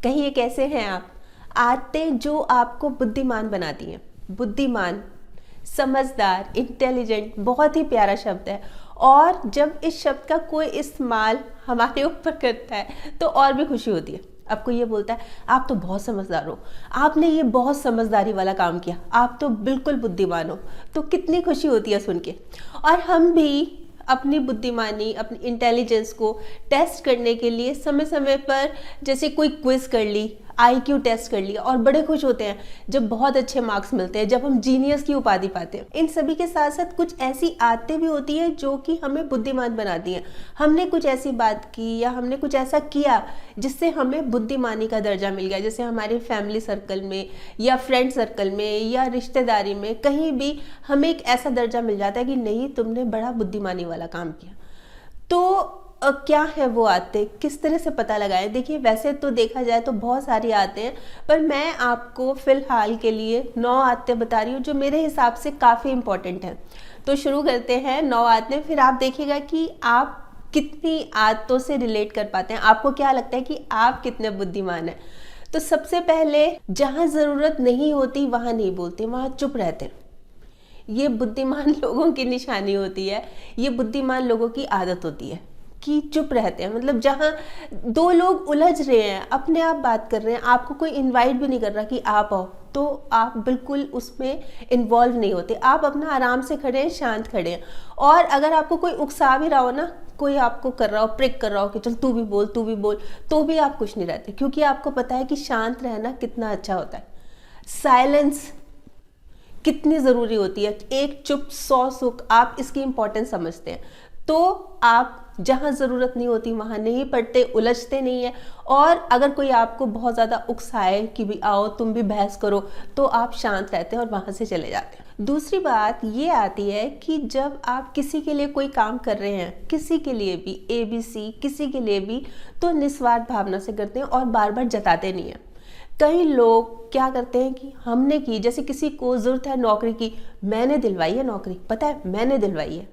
कहीं कैसे हैं आप? आदतें जो आपको बुद्धिमान बनाती हैं। बुद्धिमान, समझदार, इंटेलिजेंट, बहुत ही प्यारा शब्द है। और जब इस शब्द का कोई इस्तेमाल हमारे ऊपर करता है तो और भी खुशी होती है। आपको ये बोलता है आप तो बहुत समझदार हो, आपने ये बहुत समझदारी वाला काम किया, आप तो बिल्कुल बुद्धिमान हो, तो कितनी खुशी होती है सुन के। और हम भी अपनी बुद्धिमानी, अपनी इंटेलिजेंस को टेस्ट करने के लिए समय समय पर जैसे कोई क्विज कर ली, आईक्यू टेस्ट कर लिया, और बड़े खुश होते हैं जब बहुत अच्छे मार्क्स मिलते हैं, जब हम जीनियस की उपाधि पाते हैं। इन सभी के साथ साथ कुछ ऐसी आदतें भी होती हैं जो कि हमें बुद्धिमान बनाती हैं। हमने कुछ ऐसी बात की या हमने कुछ ऐसा किया जिससे हमें बुद्धिमानी का दर्जा मिल गया। जैसे हमारे फैमिली सर्कल में या फ्रेंड सर्कल में या रिश्तेदारी में, कहीं भी हमें एक ऐसा दर्जा मिल जाता है कि नहीं, तुमने बड़ा बुद्धिमानी वाला काम किया। तो क्या है वो आदतें, किस तरह से पता लगाएं? देखिए, वैसे तो देखा जाए तो बहुत सारी आदतें हैं, पर मैं आपको फिलहाल के लिए 9 आदतें बता रही हूँ जो मेरे हिसाब से काफ़ी इंपॉर्टेंट हैं। तो शुरू करते हैं 9 आदतें, फिर आप देखिएगा कि आप कितनी आदतों से रिलेट कर पाते हैं, आपको क्या लगता है कि आप कितने बुद्धिमान हैं। तो सबसे पहले, जहाँ ज़रूरत नहीं होती वहाँ नहीं बोलते, वहाँ चुप रहते हैं। ये बुद्धिमान लोगों की निशानी होती है, ये बुद्धिमान लोगों की आदत होती है कि चुप रहते हैं। मतलब जहाँ 2 लोग उलझ रहे हैं, अपने आप बात कर रहे हैं, आपको कोई इनवाइट भी नहीं कर रहा कि आप आओ, तो आप बिल्कुल उसमें इन्वॉल्व नहीं होते। आप अपना आराम से खड़े हैं, शांत खड़े हैं। और अगर आपको कोई उकसा भी रहा हो ना, कोई आपको कर रहा हो, प्रिक कर रहा हो कि चल तू भी बोल, तू भी बोल, तो भी आप कुछ नहीं रहते, क्योंकि आपको पता है कि शांत रहना कितना अच्छा होता है। साइलेंस कितनी ज़रूरी होती है, एक चुप 100 सुख, आप इसकी इंपॉर्टेंस समझते हैं। तो आप जहाँ ज़रूरत नहीं होती वहाँ नहीं पढ़ते, उलझते नहीं है। और अगर कोई आपको बहुत ज़्यादा उकसाए कि भी आओ तुम भी बहस करो, तो आप शांत रहते हैं और वहाँ से चले जाते हैं। दूसरी बात ये आती है कि जब आप किसी के लिए कोई काम कर रहे हैं, किसी के लिए भी, ABC, किसी के लिए भी, तो निस्वार्थ भावना से करते हैं और बार बार जताते नहीं हैं। कई लोग क्या करते हैं कि हमने की, जैसे किसी को ज़रूरत है नौकरी की, मैंने दिलवाई है नौकरी, पता है मैंने दिलवाई है।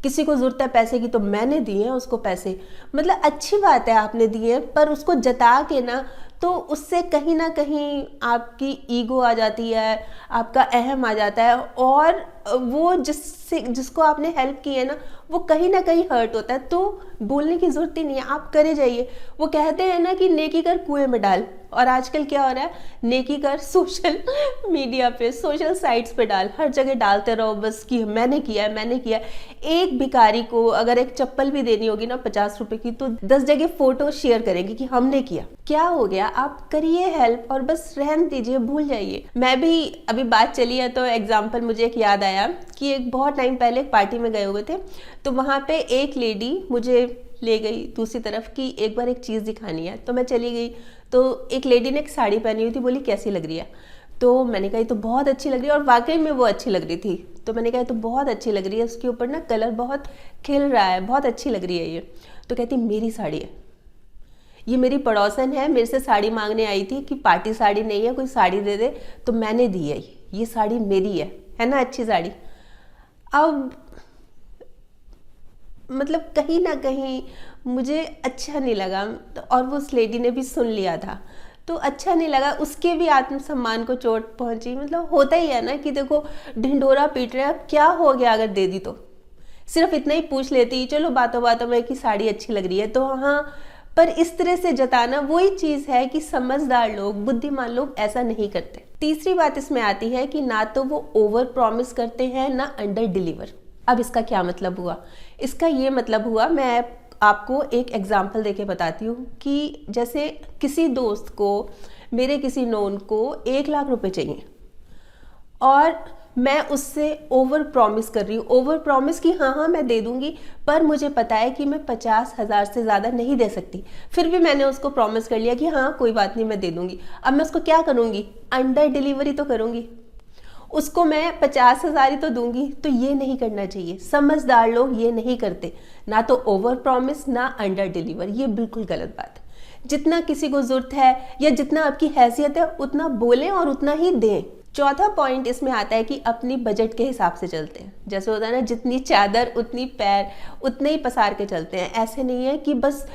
किसी को ज़रूरत है पैसे की, तो मैंने दिए हैं उसको पैसे। मतलब अच्छी बात है आपने दिए, पर उसको जता के ना, तो उससे कहीं ना कहीं आपकी ईगो आ जाती है, आपका अहम आ जाता है, और वो जिसको आपने हेल्प की है ना, वो कहीं ना कहीं हर्ट होता है। तो बोलने की ज़रूरत ही नहीं है, आप करे जाइए। वो कहते हैं ना कि नेकी कर कुएं में डाल, और आजकल क्या हो रहा है, नेकी कर सोशल मीडिया पे, सोशल साइट्स पे डाल, हर जगह डालते रहो बस कि मैंने किया है, मैंने किया है। एक भिखारी को अगर एक चप्पल भी देनी होगी ना 50 रुपए की, तो 10 जगह फोटो शेयर करेंगे कि हमने किया। क्या हो गया, आप करिए हेल्प और बस रहन दीजिए, भूल जाइए। मैं भी, अभी बात चली है तो एग्जाम्पल मुझे एक याद आया कि एक बहुत टाइम पहले एक पार्टी में गए हुए थे, तो वहाँ पे एक लेडी मुझे ले गई दूसरी तरफ कि एक बार एक चीज़ दिखानी है। तो मैं चली गई, तो एक लेडी ने एक साड़ी पहनी हुई थी, बोली कैसी लग रही है? तो मैंने कहा ये तो बहुत अच्छी लग रही है, और वाकई में वो अच्छी लग रही थी। तो मैंने कहा ये तो बहुत अच्छी लग रही है, उसके ऊपर ना कलर बहुत खिल रहा है, बहुत अच्छी लग रही है ये। तो कहती मेरी साड़ी है, ये मेरी पड़ोसन है, मेरे से साड़ी मांगने आई थी कि पार्टी साड़ी नहीं है, कोई साड़ी दे दे, तो मैंने दी है, ये साड़ी मेरी है ना, अच्छी साड़ी। अब मतलब कहीं ना कहीं मुझे अच्छा नहीं लगा, और वो उस लेडी ने भी सुन लिया था, तो अच्छा नहीं लगा, उसके भी आत्मसम्मान को चोट पहुंची। मतलब होता ही है ना कि देखो ढिंढोरा पीट रहे हैं, अब क्या हो गया अगर दे दी तो, सिर्फ इतना ही पूछ लेती, चलो बातों बातों में कि साड़ी अच्छी लग रही है तो हाँ। पर इस तरह से जताना वही चीज़ है कि समझदार लोग, बुद्धिमान लोग ऐसा नहीं करते। तीसरी बात इसमें आती है कि ना तो वो ओवर प्रॉमिस करते हैं, ना अंडर डिलीवर। अब इसका क्या मतलब हुआ? इसका ये मतलब हुआ, मैं आपको एक एग्जाम्पल देके बताती हूँ कि जैसे किसी दोस्त को, मेरे किसी नोन को 1 लाख रुपए चाहिए, और मैं उससे ओवर प्रॉमिस कर रही हूँ। ओवर प्रॉमिस कि हाँ मैं दे दूंगी, पर मुझे पता है कि मैं 50,000 से ज़्यादा नहीं दे सकती। फिर भी मैंने उसको प्रॉमिस कर लिया कि हाँ कोई बात नहीं मैं दे दूंगी। अब मैं उसको क्या करूँगी? अंडर डिलीवरी तो करूँगी, उसको मैं 50,000 ही तो दूंगी। तो ये नहीं करना चाहिए, समझदार लोग ये नहीं करते, ना तो ओवर प्रॉमिस ना अंडर डिलीवर, ये बिल्कुल गलत बात है। जितना किसी को जरूरत है या जितना आपकी हैसियत है उतना बोलें और उतना ही दें। चौथा पॉइंट इसमें आता है कि अपनी बजट के हिसाब से चलते हैं। जैसे होता है ना, जितनी चादर उतनी पैर, उतने ही पसार के चलते हैं। ऐसे नहीं है कि बस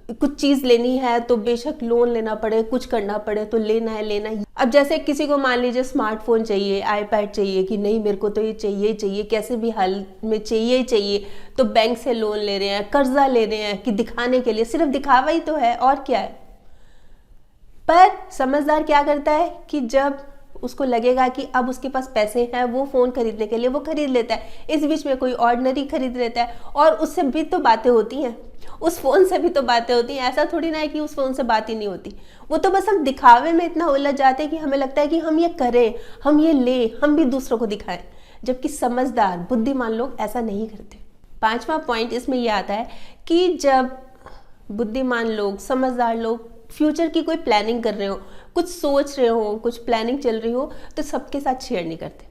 कुछ चीज़ लेनी है तो बेशक लोन लेना पड़े, कुछ करना पड़े तो लेना है लेना ही। अब जैसे किसी को मान लीजिए स्मार्टफोन चाहिए, आईपैड चाहिए कि नहीं मेरे को तो ये चाहिए ही चाहिए, कैसे भी हाल में चाहिए ही चाहिए, तो बैंक से लोन ले रहे हैं, कर्जा ले रहे हैं कि दिखाने के लिए, सिर्फ दिखावा ही तो है और क्या है। पर समझदार क्या करता है कि जब उसको लगेगा कि अब उसके पास पैसे हैं वो फ़ोन खरीदने के लिए, वो खरीद लेता है। इस बीच में कोई ऑर्डिनरी खरीद लेता है और उससे भी तो बातें होती हैं, उस फ़ोन से भी तो बातें होती हैं। ऐसा थोड़ी ना है कि उस फ़ोन से बात ही नहीं होती। वो तो बस हम दिखावे में इतना उलझ जाते हैं कि हमें लगता है कि हम ये करें, हम ये लें, हम भी दूसरों को दिखाएं, जबकि समझदार बुद्धिमान लोग ऐसा नहीं करते। 5वां पॉइंट इसमें यह आता है कि जब बुद्धिमान लोग, समझदार लोग फ्यूचर की कोई प्लानिंग कर रहे हो, कुछ सोच रहे हो, कुछ प्लानिंग चल रही हो, तो सबके साथ शेयर नहीं करते,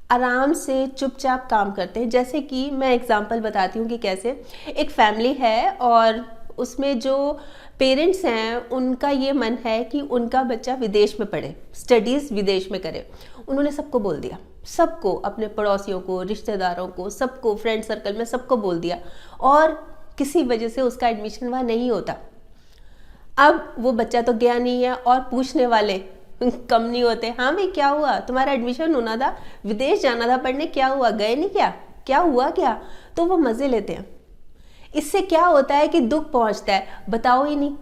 आराम से चुपचाप काम करते हैं। जैसे कि मैं एग्जांपल बताती हूँ कि कैसे। एक फैमिली है और उसमें जो पेरेंट्स हैं उनका ये मन है कि उनका बच्चा विदेश में पढ़े, स्टडीज़ विदेश में करे। उन्होंने सबको बोल दिया, सबको, अपने पड़ोसियों को, रिश्तेदारों को, सबको, फ्रेंड सर्कल में सबको बोल दिया, और किसी वजह से उसका एडमिशन वहाँ नहीं होता। अब वो बच्चा तो गया नहीं है और पूछने वाले कम नहीं होते। हाँ भाई क्या हुआ, तुम्हारा एडमिशन होना था, विदेश जाना था पढ़ने, क्या हुआ, गए नहीं क्या, क्या हुआ क्या? तो वो मज़े लेते हैं। इससे क्या होता है कि दुख पहुंचता है, बताओ ही नहीं।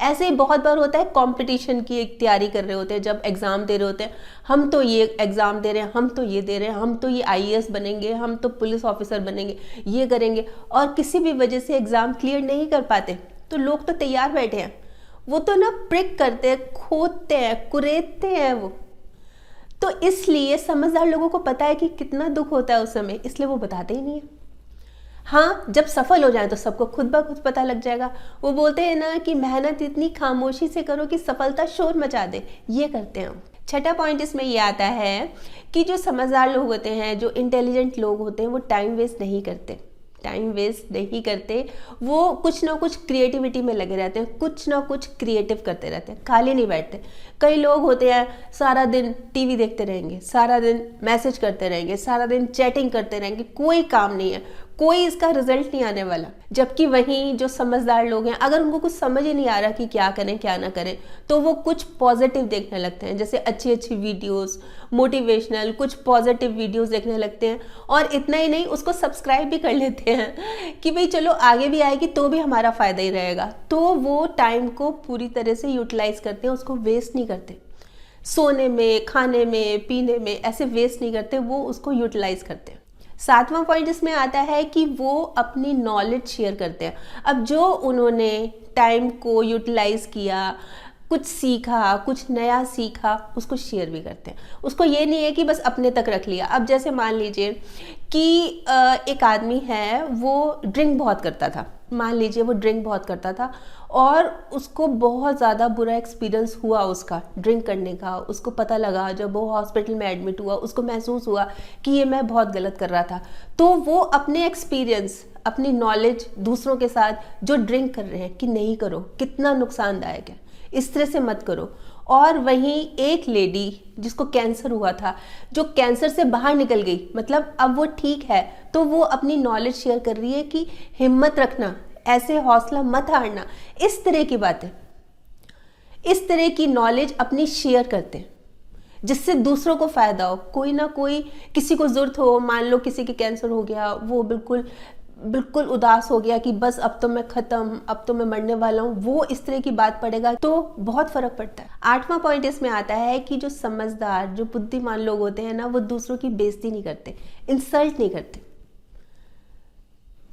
ऐसे ही बहुत बार होता है, कंपटीशन की एक तैयारी कर रहे होते हैं, जब एग्ज़ाम दे रहे होते हैं, हम तो ये एग्ज़ाम दे रहे हैं, हम तो ये दे रहे हैं, हम तो ये आईएएस बनेंगे, हम तो पुलिस ऑफिसर बनेंगे, ये करेंगे, और किसी भी वजह से एग्ज़ाम क्लियर नहीं कर पाते, तो लोग तो तैयार बैठे हैं, वो तो ना प्रिक करते हैं, खोदते हैं, कुरेदते हैं वो। तो इसलिए समझदार लोगों को पता है कि कितना दुख होता है उस समय, इसलिए वो बताते ही नहीं है। हाँ, जब सफल हो जाए तो सबको खुद ब खुद पता लग जाएगा। वो बोलते हैं ना कि मेहनत इतनी खामोशी से करो कि सफलता शोर मचा दे, ये करते हैं। 6वां पॉइंट इसमें ये आता है कि जो समझदार लोग होते हैं, जो इंटेलिजेंट लोग होते हैं, वो टाइम वेस्ट नहीं करते, टाइम वेस्ट नहीं करते। वो कुछ ना कुछ क्रिएटिविटी में लगे रहते हैं, कुछ ना कुछ क्रिएटिव करते रहते हैं, खाली नहीं बैठते। कई लोग होते हैं सारा दिन टीवी देखते रहेंगे, सारा दिन मैसेज करते रहेंगे, सारा दिन चैटिंग करते रहेंगे, कोई काम नहीं है, कोई इसका रिजल्ट नहीं आने वाला। जबकि वहीं जो समझदार लोग हैं, अगर उनको कुछ समझ ही नहीं आ रहा कि क्या करें क्या ना करें, तो वो कुछ पॉजिटिव देखने लगते हैं, जैसे अच्छी अच्छी वीडियोस, मोटिवेशनल कुछ पॉजिटिव वीडियोस देखने लगते हैं। और इतना ही नहीं, उसको सब्सक्राइब भी कर लेते हैं कि भाई चलो आगे भी आएगी तो भी हमारा फ़ायदा ही रहेगा। तो वो टाइम को पूरी तरह से यूटिलाइज करते हैं, उसको वेस्ट नहीं करते, सोने में, खाने में, पीने में ऐसे वेस्ट नहीं करते, वो उसको यूटिलाइज करते हैं। 7वां पॉइंट इसमें आता है कि वो अपनी नॉलेज शेयर करते हैं। अब जो उन्होंने टाइम को यूटिलाइज किया, कुछ सीखा, कुछ नया सीखा, उसको शेयर भी करते हैं। उसको ये नहीं है कि बस अपने तक रख लिया। अब जैसे मान लीजिए कि एक आदमी है, वो ड्रिंक बहुत करता था, मान लीजिए वो ड्रिंक बहुत करता था और उसको बहुत ज़्यादा बुरा एक्सपीरियंस हुआ उसका ड्रिंक करने का। उसको पता लगा, जब वो हॉस्पिटल में एडमिट हुआ, उसको महसूस हुआ कि ये मैं बहुत गलत कर रहा था। तो वो अपने एक्सपीरियंस, अपनी नॉलेज दूसरों के साथ जो ड्रिंक कर रहे हैं कि नहीं करो, कितना नुकसानदायक है, इस तरह से मत करो। और वहीं एक लेडी जिसको कैंसर हुआ था, जो कैंसर से बाहर निकल गई, मतलब अब वो ठीक है, तो वो अपनी नॉलेज शेयर कर रही है कि हिम्मत रखना, ऐसे हौसला मत हारना, इस तरह की बातें, इस तरह की नॉलेज अपनी शेयर करते हैं जिससे दूसरों को फायदा हो। कोई ना कोई, किसी को जरूरत हो, मान लो किसी के कैंसर हो गया, वो बिल्कुल उदास हो गया कि बस अब तो मैं खत्म, अब तो मैं मरने वाला हूँ, वो इस तरह की बात पड़ेगा तो बहुत फर्क पड़ता है। 8वां पॉइंट इसमें आता है कि जो समझदार, जो बुद्धिमान लोग होते हैं ना, वो दूसरों की बेइज्जती नहीं करते, इंसल्ट नहीं करते।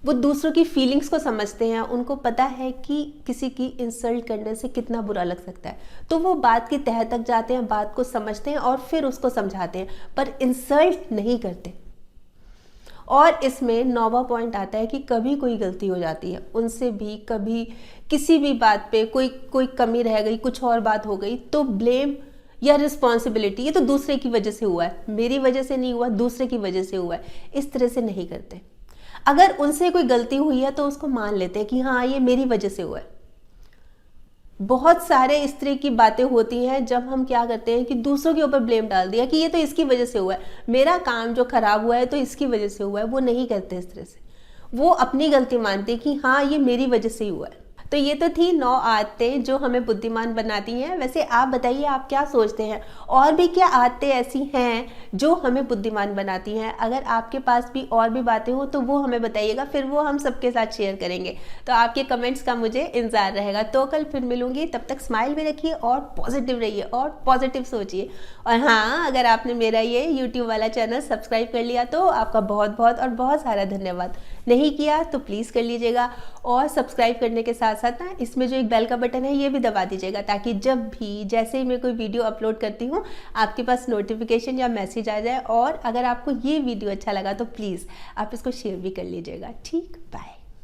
वो दूसरों की फीलिंग्स को समझते हैं, उनको पता है कि किसी की इंसल्ट करने से कितना बुरा लग सकता है, तो वो बात की तह तक जाते हैं, बात को समझते हैं और फिर उसको समझाते हैं, पर इंसल्ट नहीं करते। और इसमें 9वां पॉइंट आता है कि कभी कोई गलती हो जाती है उनसे भी, कभी किसी भी बात पे कोई कमी रह गई, कुछ और बात हो गई, तो ब्लेम या रिस्पॉन्सिबिलिटी, ये तो दूसरे की वजह से हुआ है, मेरी वजह से नहीं हुआ, दूसरे की वजह से हुआ है, इस तरह से नहीं करते। अगर उनसे कोई गलती हुई है तो उसको मान लेते हैं कि हाँ ये मेरी वजह से हुआ है। बहुत सारे इस तरह की बातें होती हैं जब हम क्या करते हैं कि दूसरों के ऊपर ब्लेम डाल दिया कि ये तो इसकी वजह से हुआ है, मेरा काम जो खराब हुआ है तो इसकी वजह से हुआ है। वो नहीं करते इस तरह से, वो अपनी गलती मानते कि हाँ ये मेरी वजह से ही हुआ है। तो ये तो थी 9 आदतें जो हमें बुद्धिमान बनाती हैं। वैसे आप बताइए, आप क्या सोचते हैं, और भी क्या आदतें ऐसी हैं जो हमें बुद्धिमान बनाती हैं? अगर आपके पास भी और भी बातें हो तो वो हमें बताइएगा, फिर वो हम सबके साथ शेयर करेंगे। तो आपके कमेंट्स का मुझे इंतजार रहेगा। तो कल फिर मिलूंगी, तब तक स्माइल भी रखिए और पॉजिटिव रहिए और पॉजिटिव सोचिए। और हाँ, अगर आपने मेरा ये यूट्यूब वाला चैनल सब्सक्राइब कर लिया तो आपका बहुत बहुत और बहुत सारा धन्यवाद। नहीं किया तो प्लीज़ कर लीजिएगा, और सब्सक्राइब करने के साथ साथ ना इसमें जो एक बेल का बटन है ये भी दबा दीजिएगा, ताकि जब भी जैसे ही मैं कोई वीडियो अपलोड करती हूँ आपके पास नोटिफिकेशन या मैसेज आ जाए। और अगर आपको ये वीडियो अच्छा लगा तो प्लीज़ आप इसको शेयर भी कर लीजिएगा। ठीक, बाय।